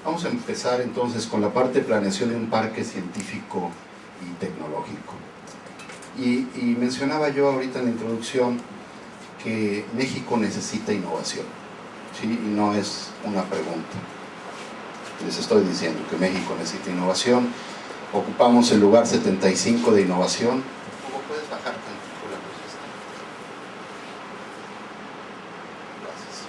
Vamos a empezar entonces con la parte de planeación de un parque científico y tecnológico. Y mencionaba yo ahorita en la introducción que México necesita innovación, ¿sí? Y no es una pregunta. Les estoy diciendo que México necesita innovación. Ocupamos el lugar 75 de innovación. ¿Cómo puedes bajar tantito la luz? Gracias.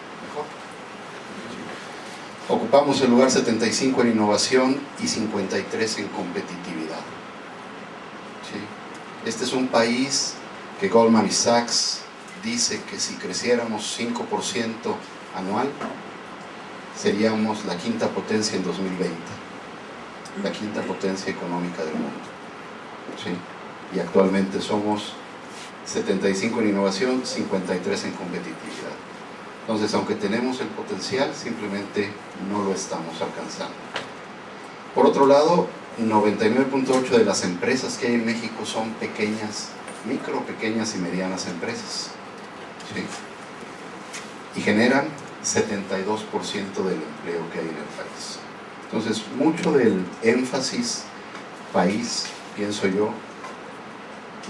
¿Mejor? Ocupamos el lugar 75 en innovación y 53 en competitividad. ¿Sí? Este es un país que Goldman Sachs dice que si creciéramos 5% anual, seríamos la quinta potencia en 2020, la quinta potencia económica del mundo. ¿Sí? Y actualmente somos 75 en innovación, 53 en competitividad. Entonces, aunque tenemos el potencial, simplemente no lo estamos alcanzando. Por otro lado, 99.8% de las empresas que hay en México son pequeñas, pequeñas y medianas empresas. ¿Sí? Y generan 72% del empleo que hay en el país. Entonces, mucho del énfasis país, pienso yo,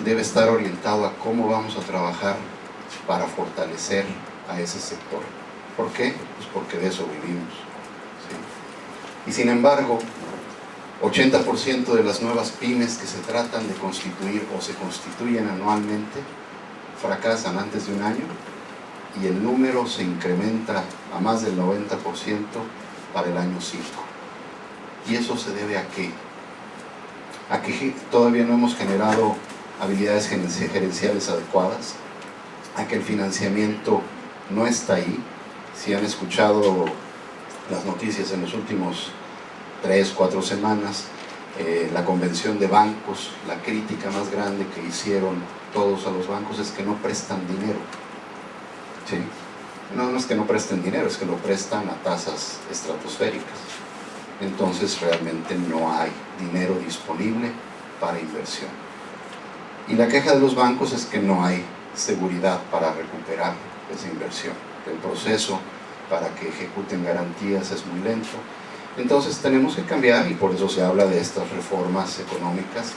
debe estar orientado a cómo vamos a trabajar para fortalecer a ese sector. ¿Por qué? Pues porque de eso vivimos. ¿Sí? Y sin embargo, 80% de las nuevas pymes que se tratan de constituir o se constituyen anualmente fracasan antes de un año, y el número se incrementa a más del 90% para el año 5. ¿Y eso se debe a qué? A que todavía no hemos generado habilidades gerenciales adecuadas, a que el financiamiento no está ahí. Si han escuchado las noticias en los últimos 3-4 semanas, la convención de bancos, la crítica más grande que hicieron todos a los bancos es que no prestan dinero. ¿Sí? No es que no presten dinero, es que lo prestan a tasas estratosféricas. Entonces realmente no hay dinero disponible para inversión. Y la queja de los bancos es que no hay seguridad para recuperar esa inversión. El proceso para que ejecuten garantías es muy lento. Entonces tenemos que cambiar, y por eso se habla de estas reformas económicas,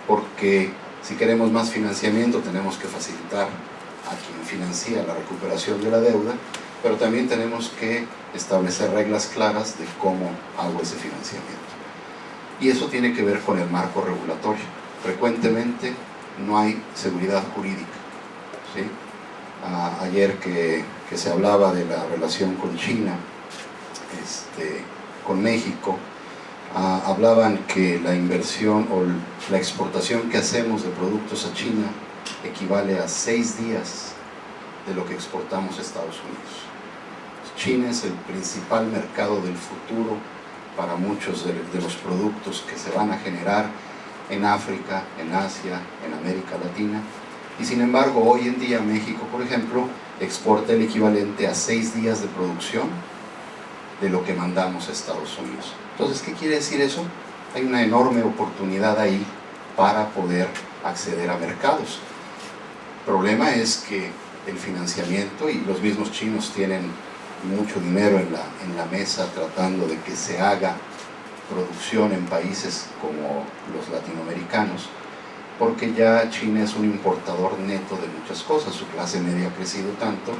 porque si queremos más financiamiento tenemos que facilitar a quien financia la recuperación de la deuda, pero también tenemos que establecer reglas claras de cómo hago ese financiamiento. Y eso tiene que ver con el marco regulatorio. Frecuentemente no hay seguridad jurídica. ¿Sí? Ayer que se hablaba de la relación con China, con México, hablaban que la inversión o la exportación que hacemos de productos a China equivale a 6 días de lo que exportamos a Estados Unidos. China es el principal mercado del futuro para muchos de los productos que se van a generar en África, en Asia, en América Latina, y sin embargo hoy en día México, por ejemplo, exporta el equivalente a 6 días de producción de lo que mandamos a Estados Unidos. Entonces, ¿qué quiere decir eso? Hay una enorme oportunidad ahí para poder acceder a mercados. El problema es que el financiamiento, y los mismos chinos tienen mucho dinero en la mesa tratando de que se haga producción en países como los latinoamericanos, porque ya China es un importador neto de muchas cosas. Su clase media ha crecido tanto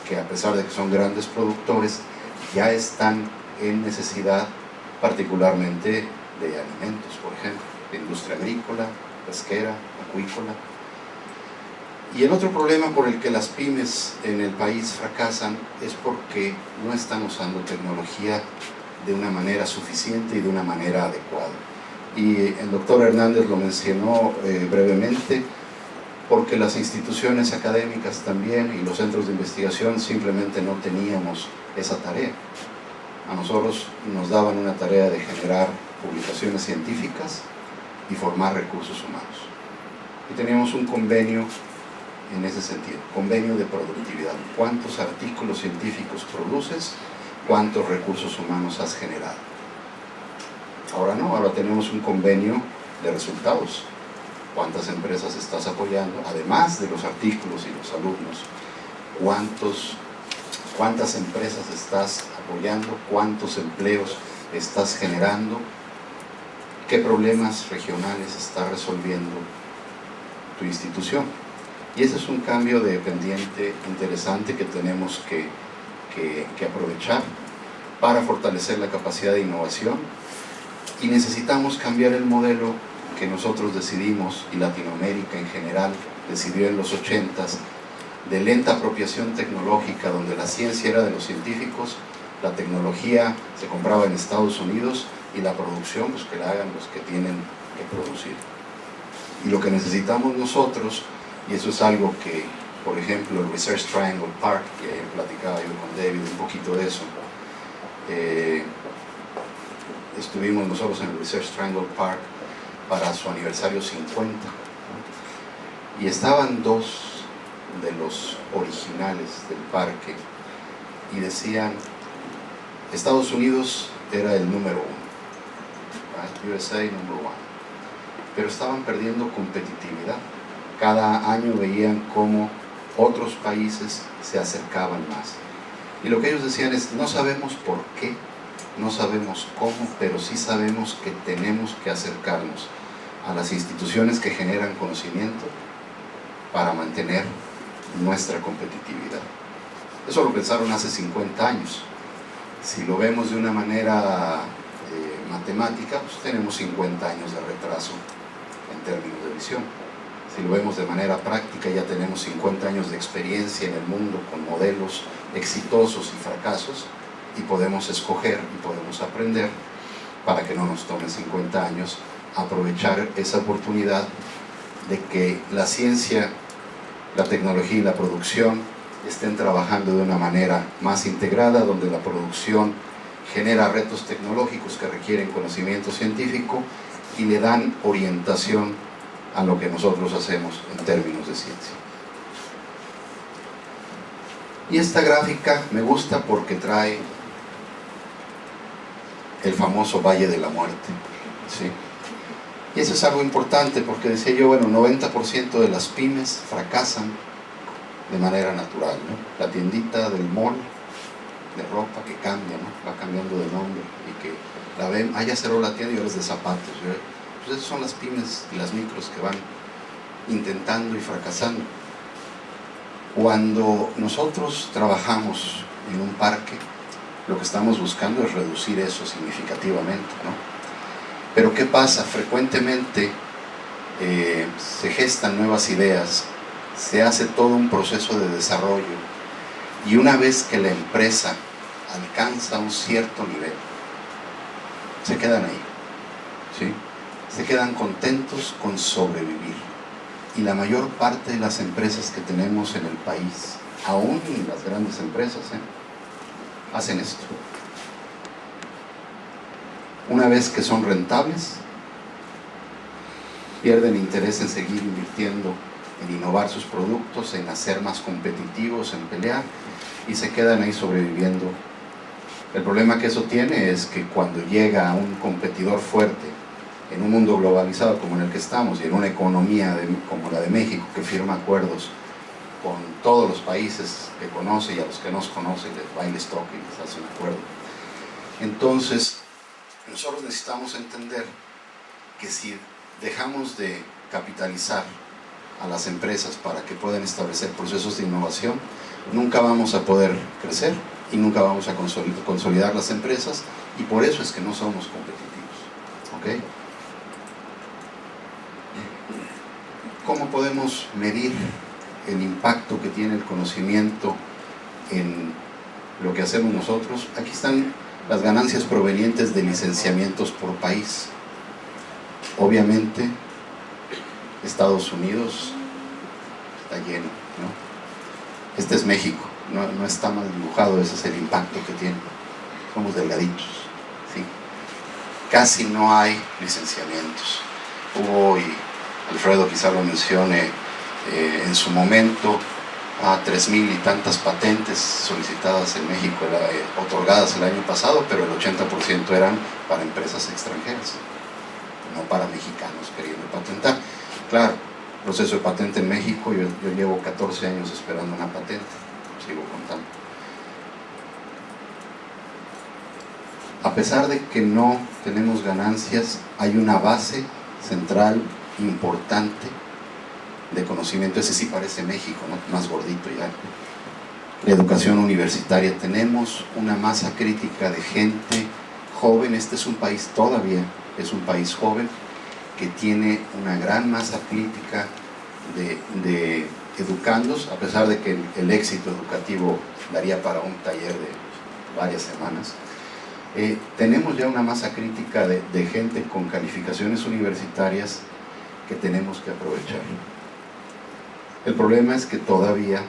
que, a pesar de que son grandes productores, ya están en necesidad particularmente de alimentos, por ejemplo, de industria agrícola, pesquera, acuícola. Y el otro problema por el que las pymes en el país fracasan es porque no están usando tecnología de una manera suficiente y de una manera adecuada. Y el doctor Hernández lo mencionó brevemente, porque las instituciones académicas también y los centros de investigación simplemente no teníamos esa tarea. A nosotros nos daban una tarea de generar publicaciones científicas y formar recursos humanos. Y teníamos un convenio en ese sentido, convenio de productividad. ¿Cuántos artículos científicos produces? ¿Cuántos recursos humanos has generado? Ahora no, ahora tenemos un convenio de resultados. ¿Cuántas empresas estás apoyando? Además de los artículos y los alumnos, ¿cuántas empresas estás apoyando? ¿Cuántos empleos estás generando, qué problemas regionales está resolviendo tu institución. Y ese es un cambio de pendiente interesante que tenemos que aprovechar para fortalecer la capacidad de innovación, y necesitamos cambiar el modelo que nosotros decidimos, y Latinoamérica en general decidió en los 80s, de lenta apropiación tecnológica, donde la ciencia era de los científicos, la tecnología se compraba en Estados Unidos y la producción pues que la hagan los que tienen que producir. Y lo que necesitamos nosotros, y eso es algo que, por ejemplo, el Research Triangle Park, y ayer platicaba yo con David un poquito de eso, estuvimos nosotros en el Research Triangle Park para su aniversario 50, ¿no? Y estaban dos de los originales del parque y decían, Estados Unidos era el número uno, right? USA number one, pero estaban perdiendo competitividad. Cada año veían cómo otros países se acercaban más, y lo que ellos decían es, no sabemos por qué, no sabemos cómo, pero sí sabemos que tenemos que acercarnos a las instituciones que generan conocimiento para mantener nuestra competitividad. Eso lo pensaron hace 50 años. Si lo vemos de una manera matemática, pues tenemos 50 años de retraso en términos de visión. Si lo vemos de manera práctica, ya tenemos 50 años de experiencia en el mundo con modelos exitosos y fracasos, y podemos escoger y podemos aprender para que no nos tome 50 años aprovechar esa oportunidad de que la ciencia, la tecnología y la producción estén trabajando de una manera más integrada, donde la producción genera retos tecnológicos que requieren conocimiento científico y le dan orientación a lo que nosotros hacemos en términos de ciencia. Y esta gráfica me gusta porque trae el famoso Valle de la Muerte, ¿sí? Y eso es algo importante porque decía yo, bueno, 90% de las pymes fracasan de manera natural, ¿no? La tiendita del mall de ropa que cambia, ¿no? Va cambiando de nombre y que la ven, ya cerró la tienda y ahora es de zapatos, ¿sí? Pues esas son las pymes y las micros que van intentando y fracasando. Cuando nosotros trabajamos en un parque, lo que estamos buscando es reducir eso significativamente, ¿no? Pero ¿qué pasa? Frecuentemente se gestan nuevas ideas, se hace todo un proceso de desarrollo, y una vez que la empresa alcanza un cierto nivel, se quedan ahí, ¿sí? Se quedan contentos con sobrevivir. Y la mayor parte de las empresas que tenemos en el país, aún las grandes empresas, hacen esto. Una vez que son rentables, pierden interés en seguir invirtiendo, en innovar sus productos, en hacer más competitivos, en pelear, y se quedan ahí sobreviviendo. El problema que eso tiene es que cuando llega un competidor fuerte en un mundo globalizado como en el que estamos, y en una economía como la de México, que firma acuerdos con todos los países que conoce, y a los que nos conoce les va y les toca y les hace un acuerdo. Entonces nosotros necesitamos entender que si dejamos de capitalizar a las empresas para que puedan establecer procesos de innovación, nunca vamos a poder crecer y nunca vamos a consolidar las empresas, y por eso es que no somos competitivos, ¿ok? ¿Cómo podemos medir el impacto que tiene el conocimiento en lo que hacemos nosotros? Aquí están las ganancias provenientes de licenciamientos por país. Obviamente Estados Unidos está lleno, ¿no? Este es México, no está mal dibujado, ese es el impacto que tiene. Somos delgaditos, ¿sí? Casi no hay licenciamientos. Hubo, y Alfredo quizá lo mencione, en su momento, a 3,000 y tantas patentes solicitadas en México, otorgadas el año pasado, pero el 80% eran para empresas extranjeras, no para mexicanos queriendo patentar. Claro, proceso de patente en México, yo llevo 14 años esperando una patente, sigo contando. A pesar de que no tenemos ganancias, hay una base central importante de conocimiento. Ese sí parece México, ¿no? Más gordito ya. La educación universitaria, tenemos una masa crítica de gente joven. Este es un país, todavía es un país joven, que tiene una gran masa crítica de educandos, a pesar de que el éxito educativo daría para un taller de varias semanas. Tenemos ya una masa crítica de gente con calificaciones universitarias que tenemos que aprovechar. El problema es que todavía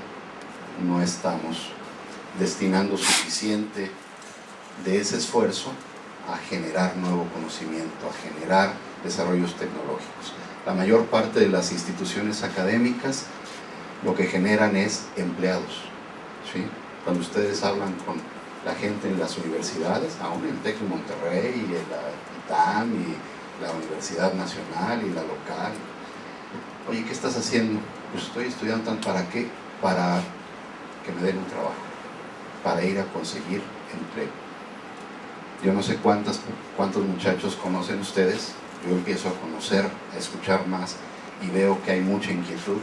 no estamos destinando suficiente de ese esfuerzo a generar nuevo conocimiento, a generar desarrollos tecnológicos. La mayor parte de las instituciones académicas lo que generan es empleados, ¿sí? Cuando ustedes hablan con la gente en las universidades, aún en TEC de Monterrey, y en la ITAM, y la Universidad Nacional, y la local, oye, ¿qué estás haciendo? Pues estoy estudiando. ¿Para qué? Para que me den un trabajo, para ir a conseguir empleo. Yo no sé cuántos muchachos conocen ustedes. Yo empiezo a conocer, a escuchar más, y veo que hay mucha inquietud.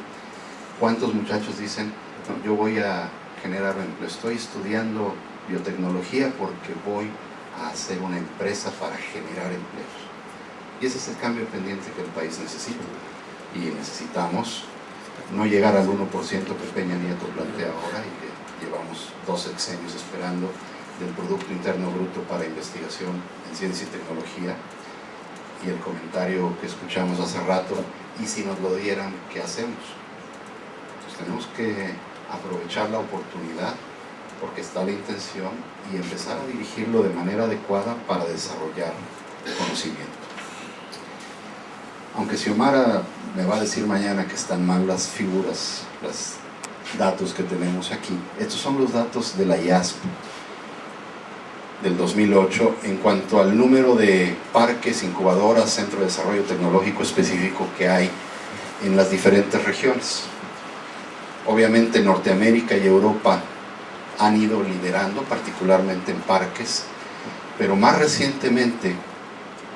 ¿Cuántos muchachos dicen, no, yo voy a generar un empleo, estoy estudiando biotecnología porque voy a hacer una empresa para generar empleos? Y ese es el cambio pendiente que el país necesita. Y necesitamos no llegar al 1% que Peña Nieto plantea ahora, y que llevamos 2 sexenios esperando, del Producto Interno Bruto para investigación en ciencia y tecnología. Y el comentario que escuchamos hace rato, ¿y si nos lo dieran, qué hacemos? Entonces tenemos que aprovechar la oportunidad, porque está la intención, y empezar a dirigirlo de manera adecuada para desarrollar conocimiento. Aunque Xiomara me va a decir mañana que están mal las figuras, los datos que tenemos aquí, estos son los datos de la IASP del 2008 en cuanto al número de parques, incubadoras, centro de desarrollo tecnológico específico que hay en las diferentes regiones. Obviamente Norteamérica y Europa han ido liderando, particularmente en parques, pero más recientemente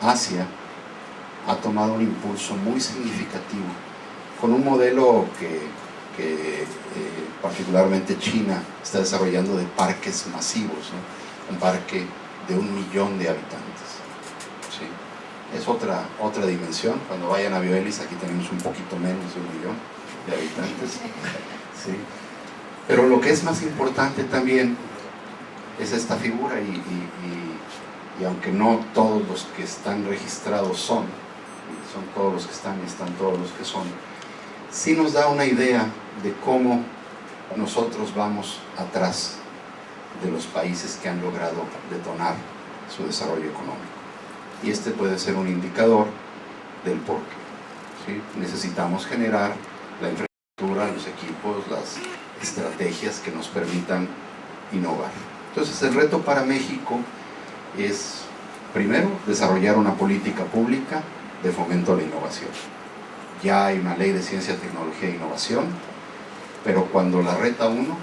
Asia ha tomado un impulso muy significativo con un modelo que particularmente China está desarrollando, de parques masivos, ¿no? Un parque de 1 millón de habitantes, ¿sí? Es otra dimensión. Cuando vayan a Bioelis, aquí tenemos un poquito menos de 1 millón de habitantes, ¿sí? Pero lo que es más importante también es esta figura, y aunque no todos los que están registrados son todos los que están, y están todos los que son, sí nos da una idea de cómo nosotros vamos atrás de los países que han logrado detonar su desarrollo económico. Y este puede ser un indicador del porqué, ¿sí? Necesitamos generar la infraestructura, los equipos, las estrategias que nos permitan innovar. Entonces el reto para México es, primero, desarrollar una política pública de fomento a la innovación. Ya hay una ley de ciencia, tecnología e innovación, pero cuando la reta uno,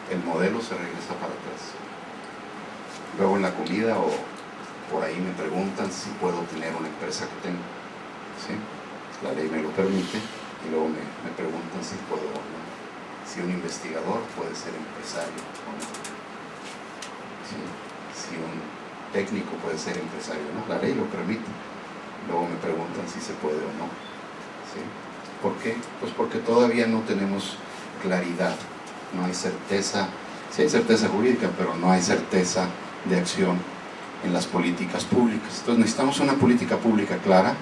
el modelo se regresa para atrás. Luego en la comida o por ahí me preguntan si puedo tener una empresa que tengo, ¿sí? La ley me lo permite, y luego me preguntan si puedo o no, si un investigador puede ser empresario o no, ¿sí? Si un técnico puede ser empresario o no, la ley lo permite. Luego me preguntan si se puede o no, ¿sí? ¿Por qué? Pues porque todavía no tenemos claridad, no hay certeza. Sí hay certeza jurídica, pero no hay certeza de acción en las políticas públicas. Entonces necesitamos una política pública clara,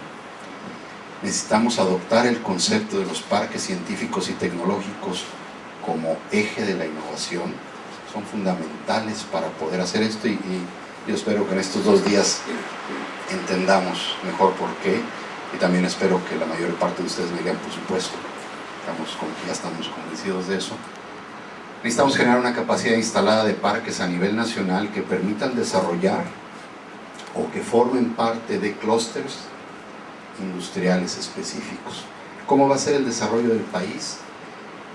necesitamos adoptar el concepto de los parques científicos y tecnológicos como eje de la innovación. Son fundamentales para poder hacer esto, y yo espero que en estos 2 días entendamos mejor por qué, y también espero que la mayor parte de ustedes me digan, por supuesto, ya estamos convencidos de eso. Necesitamos generar una capacidad instalada de parques a nivel nacional que permitan desarrollar o que formen parte de clústeres industriales específicos. ¿Cómo va a ser el desarrollo del país?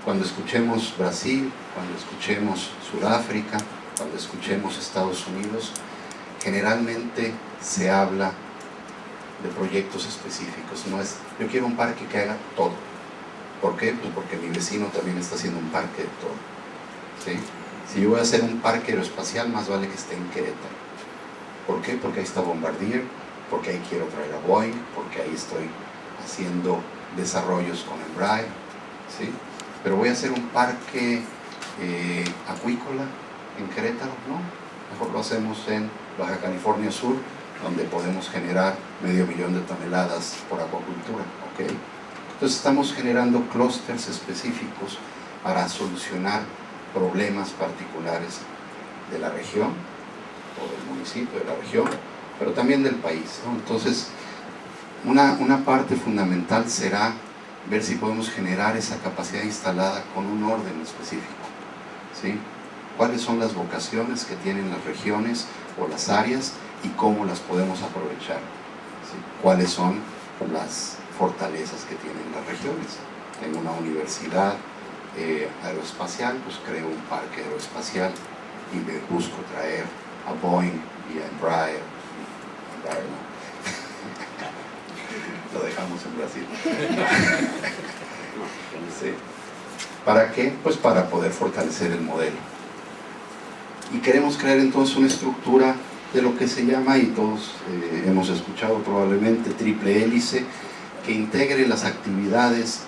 Cuando escuchemos Brasil, cuando escuchemos Sudáfrica, cuando escuchemos Estados Unidos, generalmente se habla de proyectos específicos. No es, yo quiero un parque que haga todo. ¿Por qué? Pues porque mi vecino también está haciendo un parque de todo. ¿Sí? Si yo voy a hacer un parque aeroespacial, más vale que esté en Querétaro. ¿Por qué? Porque ahí está Bombardier, porque ahí quiero traer a Boeing, porque ahí estoy haciendo desarrollos con Embraer, ¿sí? Pero voy a hacer un parque acuícola en Querétaro, ¿no? Mejor lo hacemos en Baja California Sur, donde podemos generar 500,000 de toneladas por acuacultura, ¿ok? Entonces estamos generando clústeres específicos para solucionar problemas particulares de la región o del municipio, de la región, pero también del país, ¿no? Entonces, una parte fundamental será ver si podemos generar esa capacidad instalada con un orden específico, ¿sí? ¿Cuáles son las vocaciones que tienen las regiones o las áreas y cómo las podemos aprovechar? ¿Sí? ¿Cuáles son las fortalezas que tienen las regiones? Tengo una universidad aeroespacial, pues creo un parque aeroespacial y me busco traer a Boeing y a Embraer no. Lo dejamos en Brasil. Sí. ¿Para qué? Pues para poder fortalecer el modelo. Y queremos crear entonces una estructura de lo que se llama, y todos hemos escuchado probablemente, triple hélice, que integre las actividades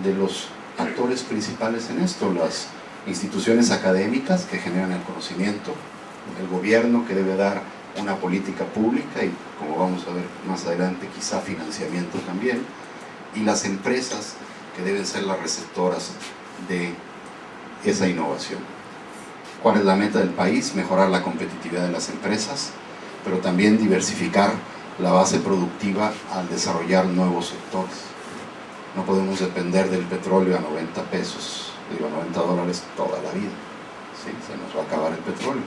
de los actores principales en esto: las instituciones académicas que generan el conocimiento, el gobierno que debe dar una política pública y, como vamos a ver más adelante, quizá financiamiento también, y las empresas que deben ser las receptoras de esa innovación. ¿Cuál es la meta del país? Mejorar la competitividad de las empresas, pero también diversificar la base productiva al desarrollar nuevos sectores. No podemos depender del petróleo a 90 pesos, digo, $90 toda la vida, ¿sí? Se nos va a acabar el petróleo.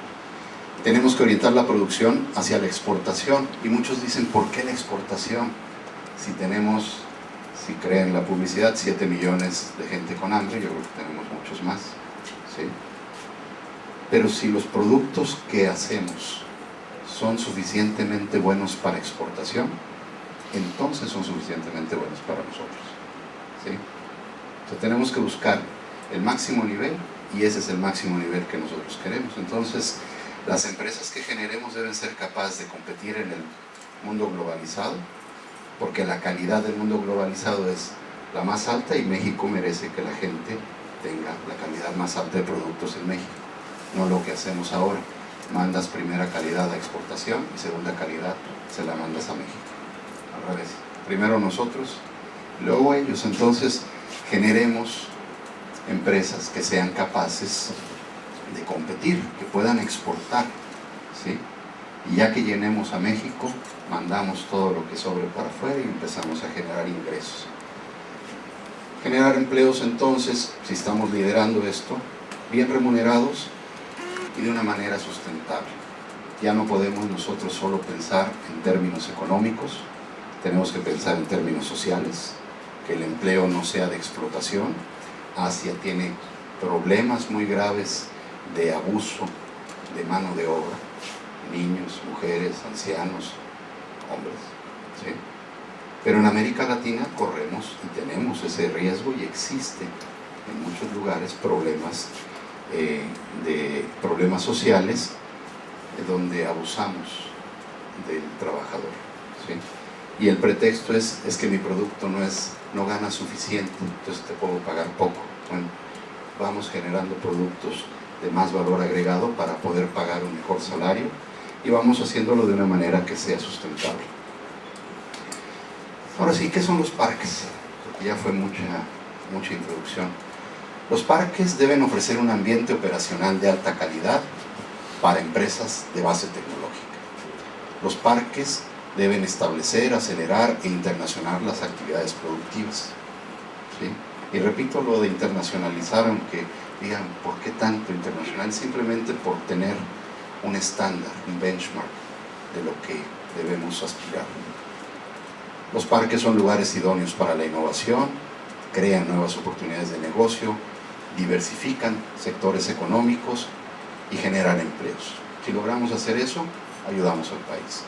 Tenemos que orientar la producción hacia la exportación, y muchos dicen, ¿por qué la exportación? Si tenemos, si creen la publicidad, 7 millones de gente con hambre, yo creo que tenemos muchos más, ¿sí? Pero si los productos que hacemos son suficientemente buenos para exportación, entonces son suficientemente buenos para nosotros, ¿sí? Entonces tenemos que buscar el máximo nivel, y ese es el máximo nivel que nosotros queremos. Entonces, las empresas que generemos deben ser capaces de competir en el mundo globalizado, porque la calidad del mundo globalizado es la más alta, y México merece que la gente tenga la calidad más alta de productos en México. No lo que hacemos ahora: mandas primera calidad a exportación y segunda calidad se la mandas a México. Al revés, primero nosotros, luego ellos. Entonces, generemos empresas que sean capaces de competir, que puedan exportar, ¿sí? Y ya que llenemos a México, mandamos todo lo que sobre para afuera y empezamos a generar ingresos. Generar empleos, entonces, si estamos liderando esto, bien remunerados y de una manera sustentable. Ya no podemos nosotros solo pensar en términos económicos, tenemos que pensar en términos sociales, que el empleo no sea de explotación. Asia tiene problemas muy graves de abuso de mano de obra, niños, mujeres, ancianos, hombres, ¿sí? Pero en América Latina corremos y tenemos ese riesgo, y existe en muchos lugares problemas sociales donde abusamos del trabajador, ¿sí? Y el pretexto es que mi producto no gana suficiente, entonces te puedo pagar poco. Bueno, vamos generando productos de más valor agregado para poder pagar un mejor salario, y vamos haciéndolo de una manera que sea sustentable. Ahora sí, ¿qué son los parques? Porque ya fue mucha introducción. Los parques deben ofrecer un ambiente operacional de alta calidad para empresas de base tecnológica. Los parques deben establecer, acelerar e internacionalizar las actividades productivas, ¿sí? Y repito lo de internacionalizar, aunque digan, ¿por qué tanto internacional? Simplemente por tener un estándar, un benchmark de lo que debemos aspirar. Los parques son lugares idóneos para la innovación, crean nuevas oportunidades de negocio, diversifican sectores económicos y generan empleos. Si logramos hacer eso, ayudamos al país.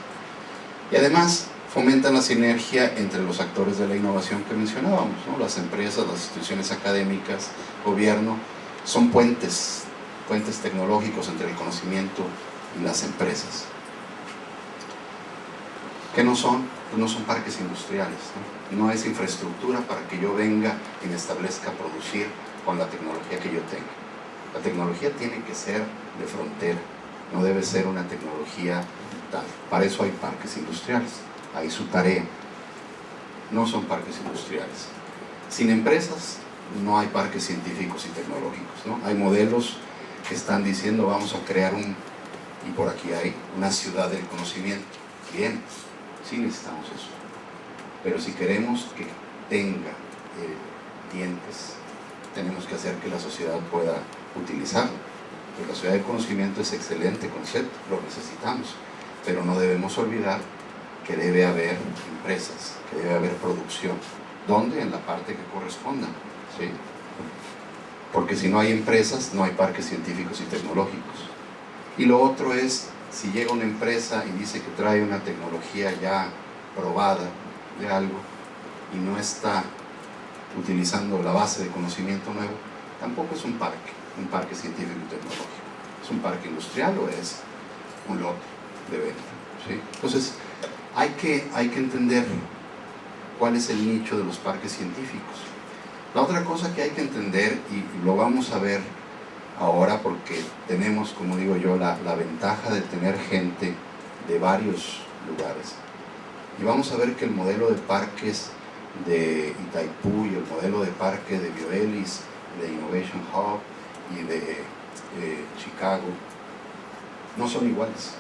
Y además fomentan la sinergia entre los actores de la innovación que mencionábamos, ¿no? Las empresas, las instituciones académicas, gobierno, son puentes tecnológicos entre el conocimiento y las empresas. ¿Qué no son? Pues no son parques industriales, ¿no? No es infraestructura para que yo venga y me establezca a producir con la tecnología que yo tenga. La tecnología tiene que ser de frontera, no debe ser una tecnología tal. Para eso hay parques industriales, ahí su tarea. No son parques industriales. Sin empresas no hay parques científicos y tecnológicos, ¿no? Hay modelos que están diciendo vamos a crear y por aquí hay una ciudad del conocimiento. Bien, sí necesitamos eso. Pero si queremos que tenga dientes, tenemos que hacer que la sociedad pueda utilizarlo. Porque la ciudad del conocimiento es excelente concepto, lo necesitamos. Pero no debemos olvidar que debe haber empresas, que debe haber producción. ¿Dónde? En la parte que corresponda, ¿sí? Porque si no hay empresas, no hay parques científicos y tecnológicos. Y lo otro es, si llega una empresa y dice que trae una tecnología ya probada de algo y no está utilizando la base de conocimiento nuevo, tampoco es un parque científico y tecnológico. ¿Es un parque industrial o es un lote de venta? ¿Sí? Entonces, hay que entender cuál es el nicho de los parques científicos. La otra cosa que hay que entender, y lo vamos a ver ahora porque tenemos, como digo yo, la ventaja de tener gente de varios lugares. Y vamos a ver que el modelo de parques de Itaipú y el modelo de parque de Bioelis, de Innovation Hub y de Chicago, no son iguales.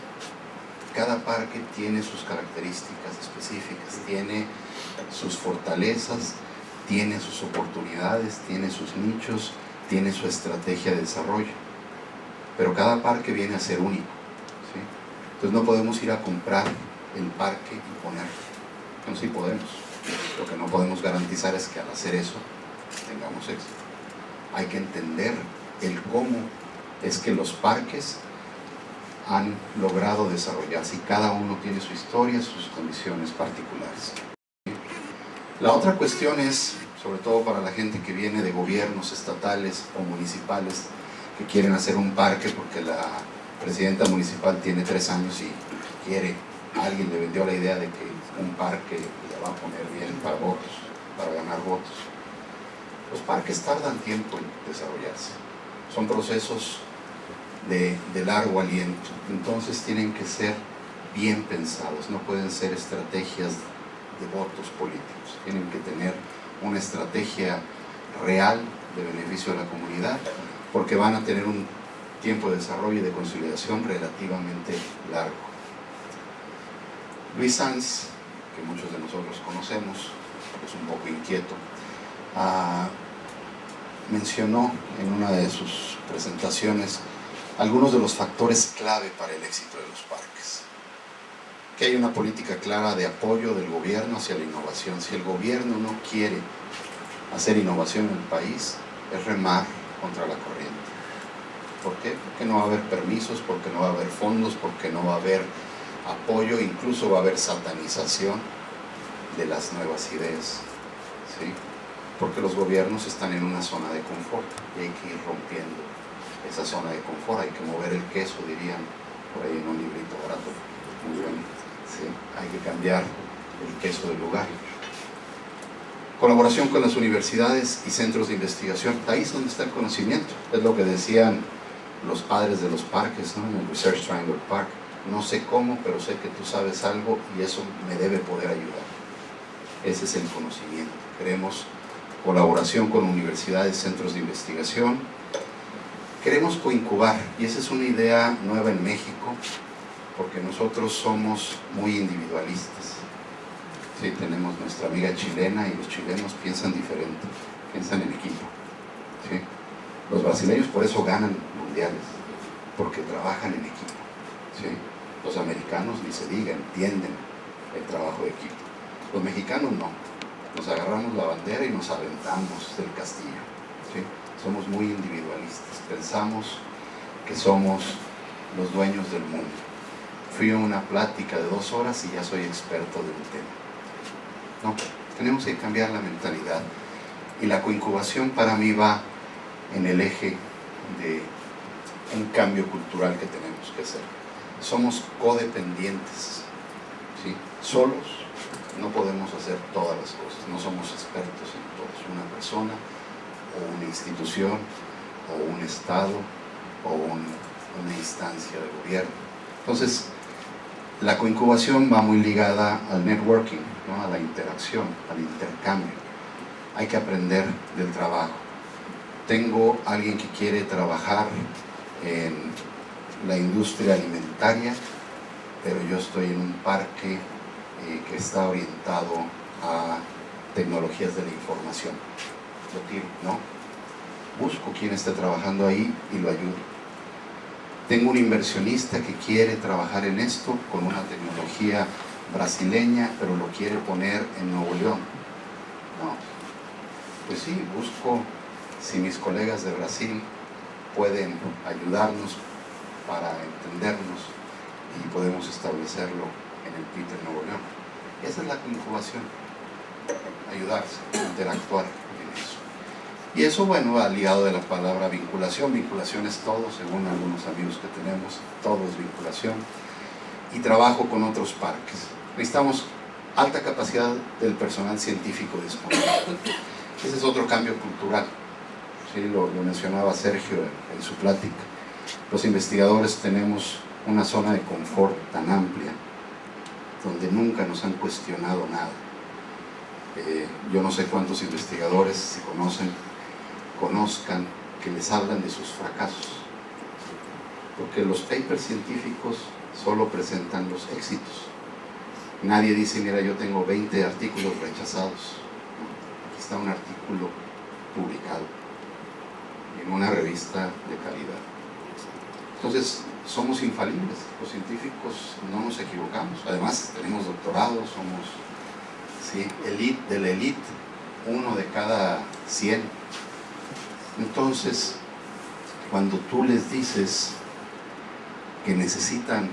Cada parque tiene sus características específicas, tiene sus fortalezas, tiene sus oportunidades, tiene sus nichos, tiene su estrategia de desarrollo. Pero cada parque viene a ser único, ¿sí? Entonces no podemos ir a comprar el parque y ponerlo. No, sí podemos. Lo que no podemos garantizar es que al hacer eso tengamos éxito. Hay que entender el cómo es que los parques han logrado desarrollarse y cada uno tiene su historia, sus condiciones particulares. La otra cuestión es, sobre todo para la gente que viene de gobiernos estatales o municipales que quieren hacer un parque porque la presidenta municipal tiene 3 años y alguien le vendió la idea de que un parque le va a poner bien para votos, para ganar votos. Los parques tardan tiempo en desarrollarse, son procesos de largo aliento, entonces tienen que ser bien pensados, no pueden ser estrategias de votos políticos, tienen que tener una estrategia real de beneficio a la comunidad, porque van a tener un tiempo de desarrollo y de consolidación relativamente largo. Luis Sanz, que muchos de nosotros conocemos, es un poco inquieto, mencionó en una de sus presentaciones algunos de los factores clave para el éxito de los parques. Que hay una política clara de apoyo del gobierno hacia la innovación. Si el gobierno no quiere hacer innovación en el país, es remar contra la corriente. ¿Por qué? Porque no va a haber permisos, porque no va a haber fondos, porque no va a haber apoyo, incluso va a haber satanización de las nuevas ideas, ¿sí? Porque los gobiernos están en una zona de confort y hay que ir rompiendo esa zona de confort, hay que mover el queso, dirían por ahí en un librito barato, muy bueno, ¿sí? Hay que cambiar el queso del lugar. Colaboración con las universidades y centros de investigación, ahí es donde está el conocimiento, es lo que decían los padres de los parques, ¿no? En el Research Triangle Park. No sé cómo, pero sé que tú sabes algo y eso me debe poder ayudar. Ese es el conocimiento. Queremos colaboración con universidades, centros de investigación. Queremos coincubar, y esa es una idea nueva en México, porque nosotros somos muy individualistas. Sí, tenemos nuestra amiga chilena y los chilenos piensan diferente, piensan en equipo. ¿Sí? Los brasileños por eso ganan mundiales, porque trabajan en equipo. ¿Sí? Los americanos, ni se diga, entienden el trabajo de equipo. Los mexicanos no, nos agarramos la bandera y nos aventamos del castillo. ¿Sí? Somos muy individualistas, pensamos que somos los dueños del mundo. fui a una plática de 2 horas y ya soy experto del tema. No, tenemos que cambiar la mentalidad. Y la coincubación para mí va en el eje de un cambio cultural que tenemos que hacer. Somos codependientes, ¿sí? Solos no podemos hacer todas las cosas, no somos expertos en todos. Una persona, o una institución, o un estado, o una instancia de gobierno. Entonces, la coincubación va muy ligada al networking, ¿no? A la interacción, al intercambio. Hay que aprender del trabajo. Tengo alguien que quiere trabajar en la industria alimentaria, pero yo estoy en un parque que está orientado a tecnologías de la información. Lo tiro, ¿no? Busco quien esté trabajando ahí y lo ayudo. Tengo un inversionista que quiere trabajar en esto con una tecnología brasileña, pero lo quiere poner en Nuevo León. No, pues sí, busco si mis colegas de Brasil pueden ayudarnos para entendernos y podemos establecerlo en el PIT en Nuevo León. Esa es la incubación, ayudarse, interactuar en eso. Y eso, bueno, va ligado de la palabra vinculación. Vinculación es todo, según algunos amigos que tenemos, todo es vinculación. Y trabajo con otros parques. Necesitamos alta capacidad del personal científico disponible. Ese es otro cambio cultural. Sí, lo mencionaba Sergio en su plática. Los investigadores tenemos una zona de confort tan amplia, donde nunca nos han cuestionado nada. Yo no sé cuántos investigadores se conozcan que les hablan de sus fracasos, porque los papers científicos solo presentan los éxitos. Nadie dice, mira, yo tengo 20 artículos rechazados. Aquí está un artículo publicado en una revista de calidad. Entonces, somos infalibles, los científicos no nos equivocamos. Además, tenemos doctorados, somos, ¿sí?, elite de la elite, 1 de cada 100. Entonces, cuando tú les dices que necesitan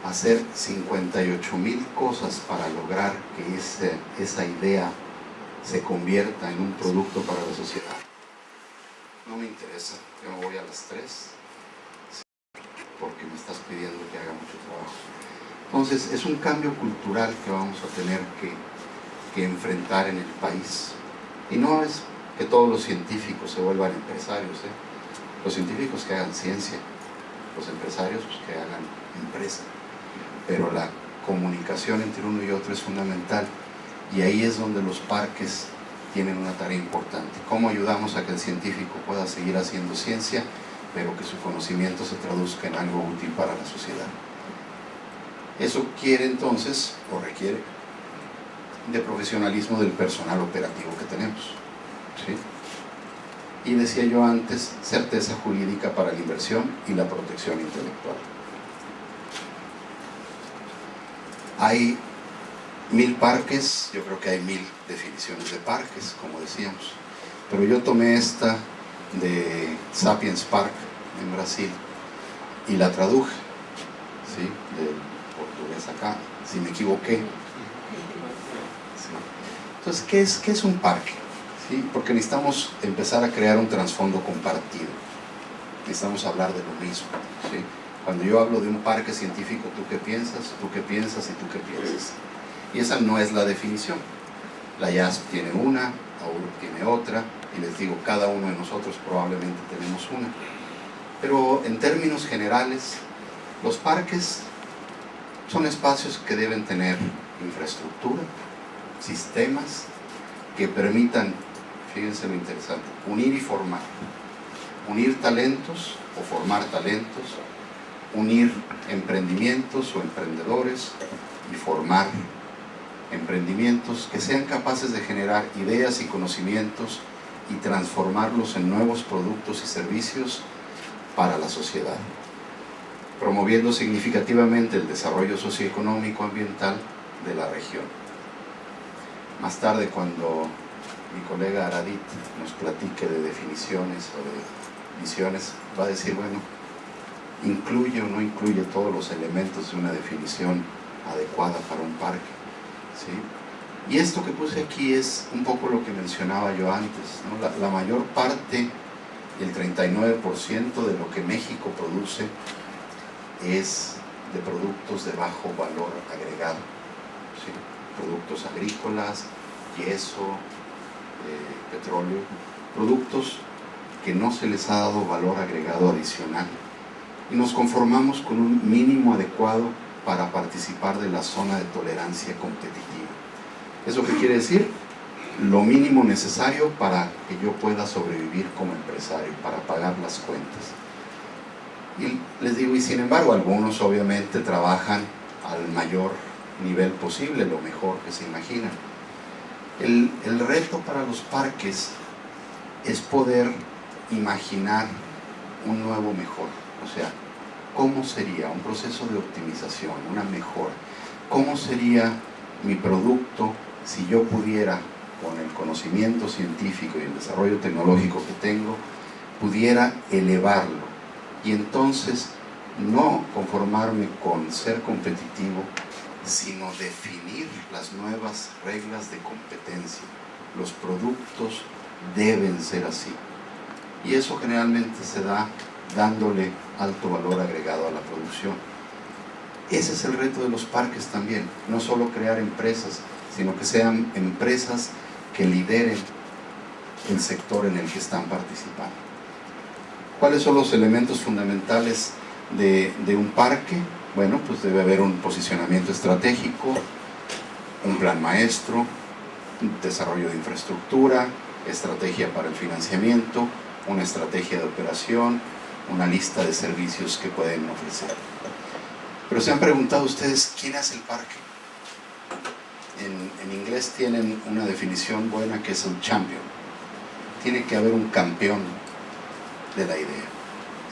hacer 58,000 cosas para lograr que esa idea se convierta en un producto para la sociedad, no me interesa, yo me voy a las 3 porque me estás pidiendo que haga mucho trabajo. Entonces es un cambio cultural que vamos a tener que enfrentar en el país, y no es que todos los científicos se vuelvan empresarios, los científicos que hagan ciencia, los empresarios pues, que hagan empresa, pero la comunicación entre uno y otro es fundamental, y ahí es donde los parques tienen una tarea importante. ¿Cómo ayudamos a que el científico pueda seguir haciendo ciencia, pero que su conocimiento se traduzca en algo útil para la sociedad? Eso quiere entonces, o requiere, de profesionalismo del personal operativo que tenemos, ¿sí? Y decía yo antes, certeza jurídica para la inversión y la protección intelectual. Hay 1000 parques, yo creo que hay 1000 definiciones de parques, como decíamos, pero yo tomé esta de Sapiens Park en Brasil y la traduje, ¿sí?, del portugués acá, si me equivoqué. ¿Sí? Entonces, ¿qué es un parque? ¿Sí? Porque necesitamos empezar a crear un trasfondo compartido, necesitamos hablar de lo mismo, ¿sí? Cuando yo hablo de un parque científico, ¿tú qué piensas? ¿Tú qué piensas? ¿Y tú qué piensas? Y esa no es la definición. La IASP tiene una, AURP tiene otra, y les digo, cada uno de nosotros probablemente tenemos una. Pero en términos generales, los parques son espacios que deben tener infraestructura, sistemas que permitan, fíjense lo interesante, unir y formar. Unir talentos o formar talentos, unir emprendimientos o emprendedores y formar emprendimientos que sean capaces de generar ideas y conocimientos y transformarlos en nuevos productos y servicios para la sociedad, promoviendo significativamente el desarrollo socioeconómico ambiental de la región. Más tarde, cuando mi colega Aradit nos platique de definiciones o de visiones, va a decir, bueno, incluye o no incluye todos los elementos de una definición adecuada para un parque, ¿sí? Y esto que puse aquí es un poco lo que mencionaba yo antes, ¿no? La mayor parte, el 39% de lo que México produce es de productos de bajo valor agregado, ¿sí? Productos agrícolas, yeso, petróleo, productos que no se les ha dado valor agregado adicional. Y nos conformamos con un mínimo adecuado para participar de la zona de tolerancia competitiva. ¿Eso qué quiere decir? Lo mínimo necesario para que yo pueda sobrevivir como empresario, para pagar las cuentas. Y les digo, y sin embargo, algunos obviamente trabajan al mayor nivel posible, lo mejor que se imaginan. El reto para los parques es poder imaginar un nuevo mejor. O sea, ¿cómo sería un proceso de optimización, una mejora? ¿Cómo sería mi producto si yo pudiera, con el conocimiento científico y el desarrollo tecnológico que tengo, pudiera elevarlo? Y entonces no conformarme con ser competitivo, sino definir las nuevas reglas de competencia. Los productos deben ser así. Y eso generalmente se da dándole alto valor agregado a la producción. Ese es el reto de los parques también, no solo crear empresas, sino que sean empresas que lideren el sector en el que están participando. ¿Cuáles son los elementos fundamentales de un parque? Bueno, pues debe haber un posicionamiento estratégico, un plan maestro, un desarrollo de infraestructura, estrategia para el financiamiento, una estrategia de operación, una lista de servicios que pueden ofrecer. Pero se han preguntado ustedes, ¿quién hace el parque? En inglés tienen una definición buena que es el champion. Tiene que haber un campeón de la idea,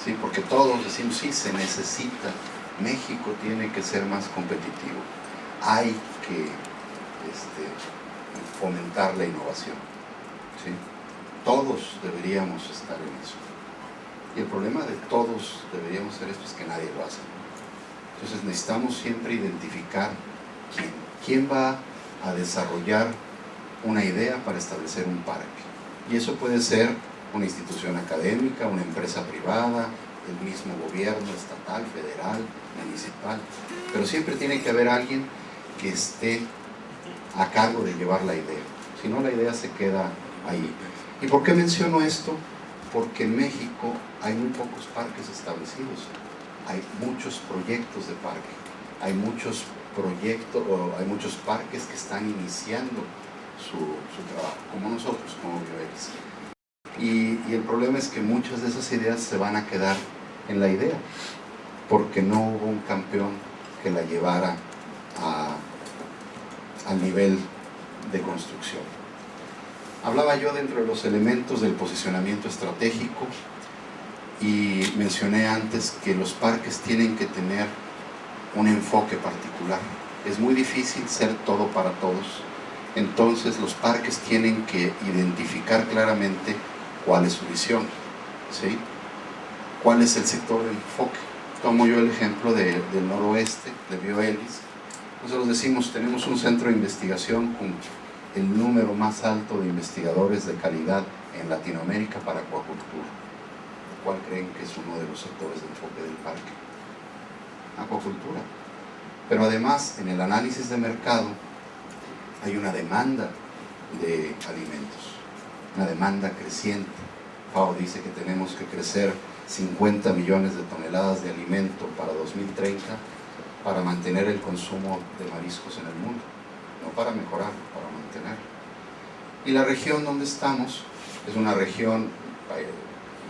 ¿sí? Porque todos decimos, sí, se necesita, México tiene que ser más competitivo, hay que fomentar la innovación, ¿sí? Todos deberíamos estar en eso. Y el problema de todos deberíamos hacer esto es que nadie lo hace. Entonces necesitamos siempre identificar quién va a desarrollar una idea para establecer un parque. Y eso puede ser una institución académica, una empresa privada, el mismo gobierno estatal, federal, municipal. Pero siempre tiene que haber alguien que esté a cargo de llevar la idea. Si no, la idea se queda ahí. ¿Y por qué menciono esto? Porque en México hay muy pocos parques establecidos. Hay muchos proyectos de parque. Hay muchos proyectos, o hay muchos parques que están iniciando su trabajo, como nosotros, como Bioelis. Y el problema es que muchas de esas ideas se van a quedar en la idea, porque no hubo un campeón que la llevara al nivel de construcción. Hablaba yo dentro de los elementos del posicionamiento estratégico y mencioné antes que los parques tienen que tener un enfoque particular. Es muy difícil ser todo para todos, entonces los parques tienen que identificar claramente cuál es su visión, ¿sí? ¿Cuál es el sector de enfoque? Tomo yo el ejemplo del noroeste, de Bioelis. Nosotros decimos, tenemos un centro de investigación con el número más alto de investigadores de calidad en Latinoamérica para acuacultura. ¿Cuál creen que es uno de los sectores de enfoque del parque? Acuacultura. Pero además, en el análisis de mercado, hay una demanda de alimentos, una demanda creciente. FAO dice que tenemos que crecer 50 millones de toneladas de alimento para 2030 para mantener el consumo de mariscos en el mundo, no para mejorarlo, para mantenerlo. Y la región donde estamos es una región,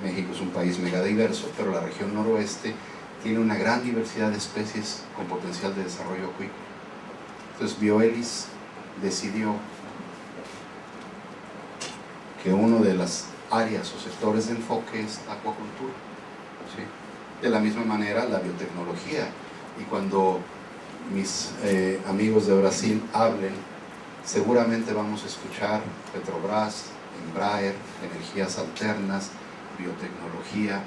México es un país megadiverso, pero la región noroeste tiene una gran diversidad de especies con potencial de desarrollo acuícola. Entonces Bioelis decidió que uno de las áreas o sectores de enfoque es la acuacultura, ¿sí? De la misma manera la biotecnología. Y cuando mis amigos de Brasil hablen, seguramente vamos a escuchar Petrobras, Embraer, energías alternas, biotecnología,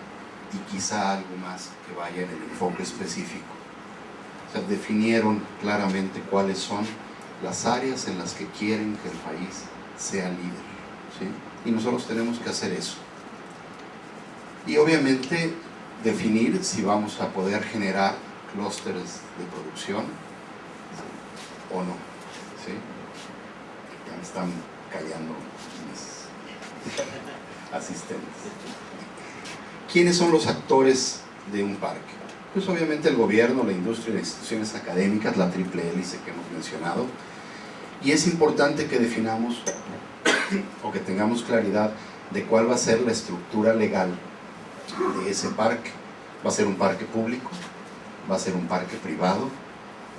y quizá algo más que vaya en el enfoque específico. O sea, definieron claramente cuáles son las áreas en las que quieren que el país sea líder, ¿sí? Y nosotros tenemos que hacer eso. Y obviamente definir si vamos a poder generar clústeres de producción o no, ¿sí? Ya me están callando mis asistentes. ¿Quiénes son los actores de un parque? Pues obviamente el gobierno, la industria, las instituciones académicas, la triple hélice que hemos mencionado. Y es importante que definamos o que tengamos claridad de cuál va a ser la estructura legal de ese parque. ¿Va a ser un parque público? ¿Va a ser un parque privado?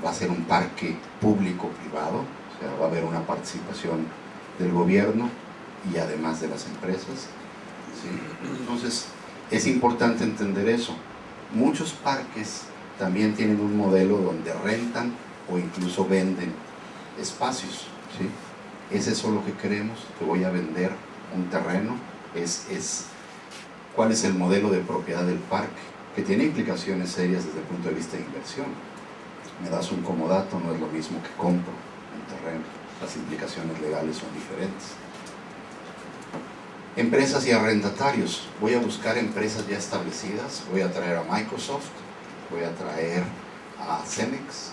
¿Va a ser un parque público-privado? O sea, va a haber una participación del gobierno y además de las empresas, ¿sí? Entonces, es importante entender eso. Muchos parques también tienen un modelo donde rentan o incluso venden espacios, ¿sí? ¿Es eso lo que queremos? ¿Que voy a vender un terreno? ¿Cuál es el modelo de propiedad del parque? Que tiene implicaciones serias desde el punto de vista de inversión. Me das un comodato, no es lo mismo que compro un terreno. Las implicaciones legales son diferentes. Empresas y arrendatarios. Voy a buscar empresas ya establecidas, voy a traer a Microsoft, voy a traer a Cemex,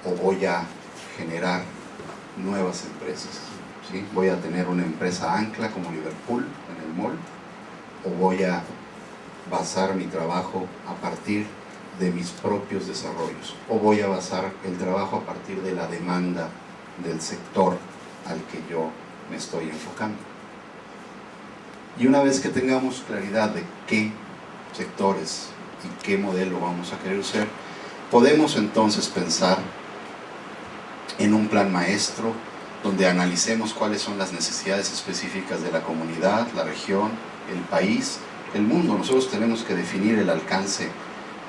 o voy a generar nuevas empresas, ¿sí? Voy a tener una empresa ancla como Liverpool en el mall, o voy a basar mi trabajo a partir de mis propios desarrollos, o voy a basar el trabajo a partir de la demanda del sector al que yo me estoy enfocando. Y una vez que tengamos claridad de qué sectores y qué modelo vamos a querer usar, podemos entonces pensar en un plan maestro donde analicemos cuáles son las necesidades específicas de la comunidad, la región, el país, el mundo. Nosotros tenemos que definir el alcance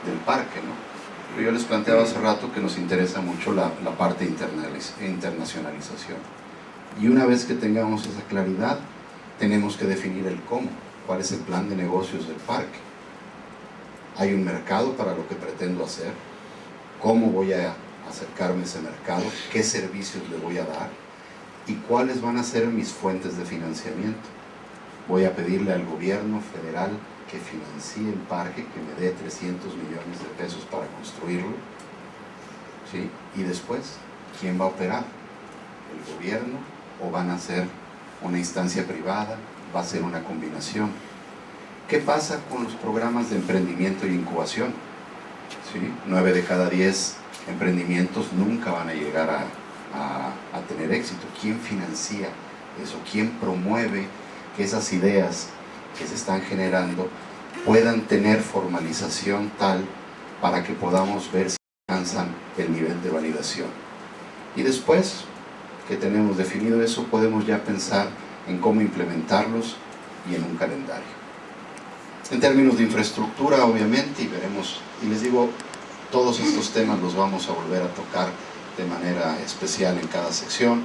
del parque, ¿no? Yo les planteaba hace rato que nos interesa mucho la parte internacionalización. Y una vez que tengamos esa claridad, tenemos que definir el cómo, cuál es el plan de negocios del parque. ¿Hay un mercado para lo que pretendo hacer? ¿Cómo voy a acercarme a ese mercado? ¿Qué servicios le voy a dar? ¿Y cuáles van a ser mis fuentes de financiamiento? Voy a pedirle al gobierno federal que financie el parque, que me dé 300 millones de pesos para construirlo, ¿sí? Y después, ¿quién va a operar? ¿El gobierno o van a ser una instancia privada? ¿Va a ser una combinación? ¿Qué pasa con los programas de emprendimiento y incubación? ¿Sí? 9 de cada 10 emprendimientos nunca van a llegar a tener éxito. ¿Quién financia eso? ¿Quién promueve que esas ideas que se están generando puedan tener formalización tal para que podamos ver si alcanzan el nivel de validación? Y después que tenemos definido eso, podemos ya pensar en cómo implementarlos y en un calendario. En términos de infraestructura, obviamente, y veremos, y les digo, todos estos temas los vamos a volver a tocar de manera especial en cada sección.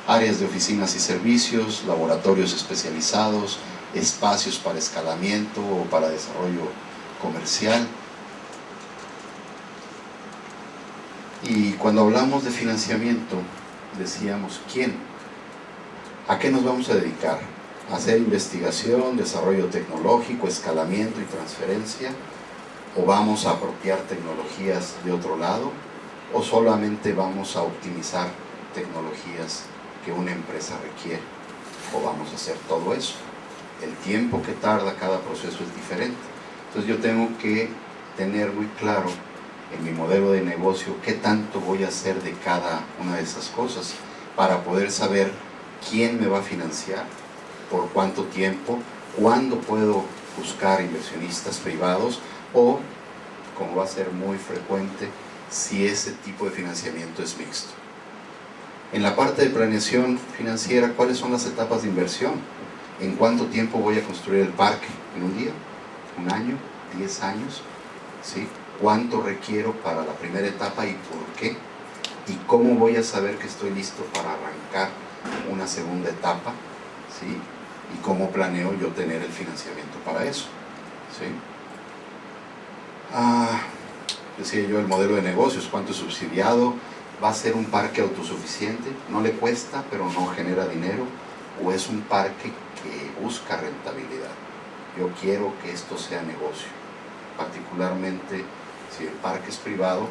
Áreas de oficinas y servicios, laboratorios especializados, espacios para escalamiento o para desarrollo comercial. Y cuando hablamos de financiamiento, decíamos, ¿quién? ¿A qué nos vamos a dedicar? ¿A hacer investigación, desarrollo tecnológico, escalamiento y transferencia? ¿O vamos a apropiar tecnologías de otro lado? ¿O solamente vamos a optimizar tecnologías que una empresa requiere? ¿O vamos a hacer todo eso? El tiempo que tarda cada proceso es diferente. Entonces yo tengo que tener muy claro en mi modelo de negocio qué tanto voy a hacer de cada una de esas cosas para poder saber quién me va a financiar, por cuánto tiempo, cuándo puedo buscar inversionistas privados o, como va a ser muy frecuente, si ese tipo de financiamiento es mixto. En la parte de planeación financiera, ¿cuáles son las etapas de inversión? ¿En cuánto tiempo voy a construir el parque? ¿En un día? ¿Un año? ¿10 años? ¿Sí? ¿Cuánto requiero para la primera etapa y por qué? ¿Y cómo voy a saber que estoy listo para arrancar una segunda etapa? ¿Sí? ¿Y cómo planeo yo tener el financiamiento para eso? ¿Sí? Decía yo, el modelo de negocios, cuánto es subsidiado, va a ser un parque autosuficiente, no le cuesta pero no genera dinero, o es un parque que busca rentabilidad. Yo quiero que esto sea negocio, particularmente si el parque es privado,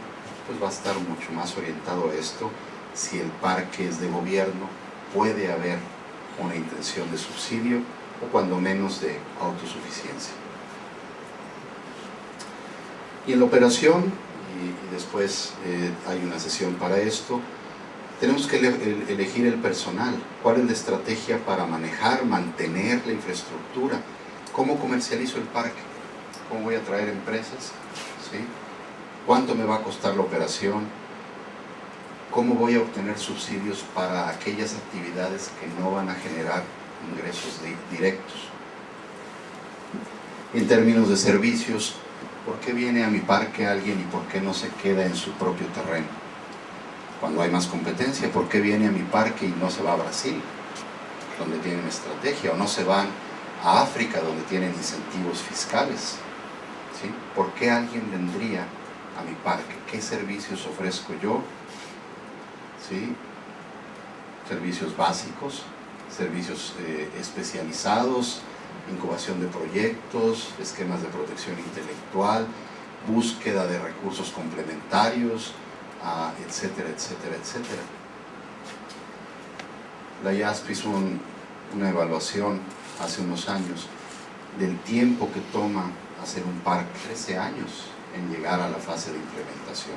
pues va a estar mucho más orientado a esto. Si el parque es de gobierno, puede haber una intención de subsidio o cuando menos de autosuficiencia. Y en la operación, y después hay una sesión para esto, tenemos que elegir el personal. ¿Cuál es la estrategia para manejar, mantener la infraestructura? ¿Cómo comercializo el parque? ¿Cómo voy a traer empresas? ¿Sí? ¿Cuánto me va a costar la operación? ¿Cómo voy a obtener subsidios para aquellas actividades que no van a generar ingresos directos? En términos de servicios, ¿por qué viene a mi parque alguien y por qué no se queda en su propio terreno? Cuando hay más competencia, ¿por qué viene a mi parque y no se va a Brasil, donde tienen estrategia? ¿O no se van a África, donde tienen incentivos fiscales? ¿Sí? ¿Por qué alguien vendría a mi parque? ¿Qué servicios ofrezco yo? ¿Sí? Servicios básicos, servicios especializados, incubación de proyectos, esquemas de protección intelectual, búsqueda de recursos complementarios, etcétera, etcétera, etcétera. La IASP hizo una evaluación hace unos años del tiempo que toma hacer un parque, 13 años en llegar a la fase de implementación.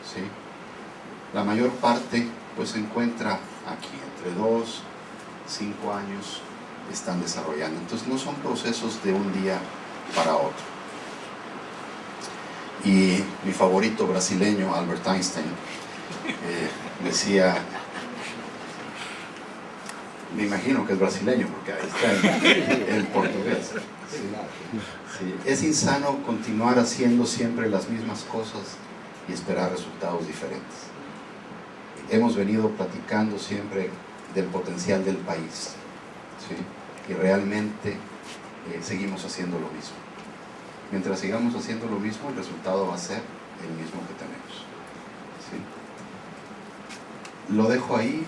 ¿Sí? La mayor parte pues se encuentra aquí, entre 2, 5 años están desarrollando. Entonces no son procesos de un día para otro. Y mi favorito brasileño, Albert Einstein, decía, me imagino que es brasileño porque ahí está el portugués. Sí, sí. Es insano continuar haciendo siempre las mismas cosas y esperar resultados diferentes. Hemos venido platicando siempre del potencial del país, ¿sí? Y realmente seguimos haciendo lo mismo. Mientras sigamos haciendo lo mismo, el resultado va a ser el mismo que tenemos. ¿Sí? Lo dejo ahí,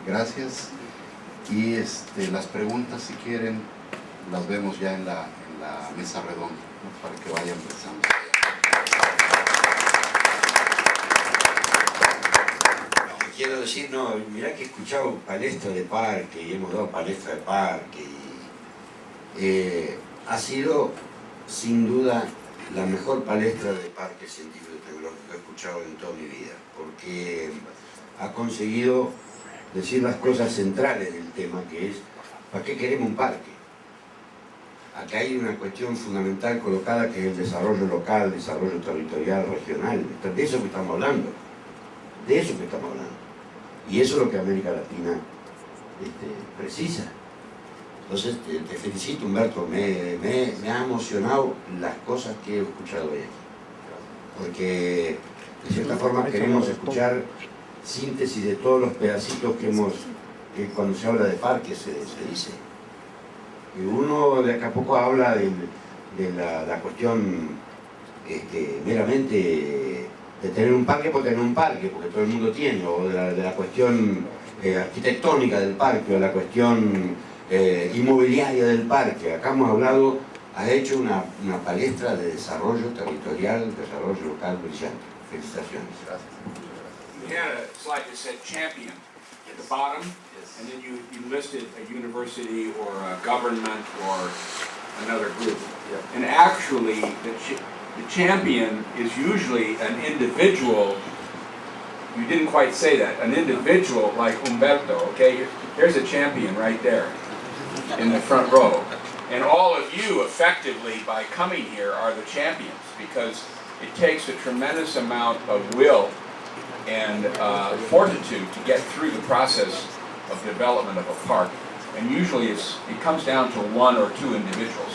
gracias. Y las preguntas, si quieren, las vemos ya en la mesa redonda, ¿no? Para que vayan pensando. Quiero decir, no, mirá que he escuchado palestras de parque y hemos dado palestras de parque y ha sido sin duda la mejor palestra de parque científico y tecnológico que he escuchado en toda mi vida, porque ha conseguido decir las cosas centrales del tema, que es ¿para qué queremos un parque? Acá hay una cuestión fundamental colocada que es el desarrollo local, desarrollo territorial, regional, de eso que estamos hablando, de eso que estamos hablando. Y eso es lo que América Latina precisa. Entonces, te felicito, Humberto, me ha emocionado las cosas que he escuchado hoy aquí. Porque, de cierta forma, queremos escuchar síntesis de todos los pedacitos que cuando se habla de parques se dice. Y uno de acá a poco habla de la cuestión meramente de tener un parque por tener un parque, porque todo el mundo tiene, o de la cuestión arquitectónica del parque, o de la cuestión inmobiliaria del parque. Acá hemos hablado, ha hecho una palestra de desarrollo territorial, desarrollo local brillante. Felicitaciones. Gracias. You had a slide that said champion at the bottom, and then you listed a university or a government or another group. And actually, the champion is usually an individual. You didn't quite say that. An individual like Humberto, okay? Here's a champion right there in the front row. And all of you, effectively, by coming here, are the champions, because it takes a tremendous amount of will and fortitude to get through the process of development of a park. And usually it comes down to one or two individuals.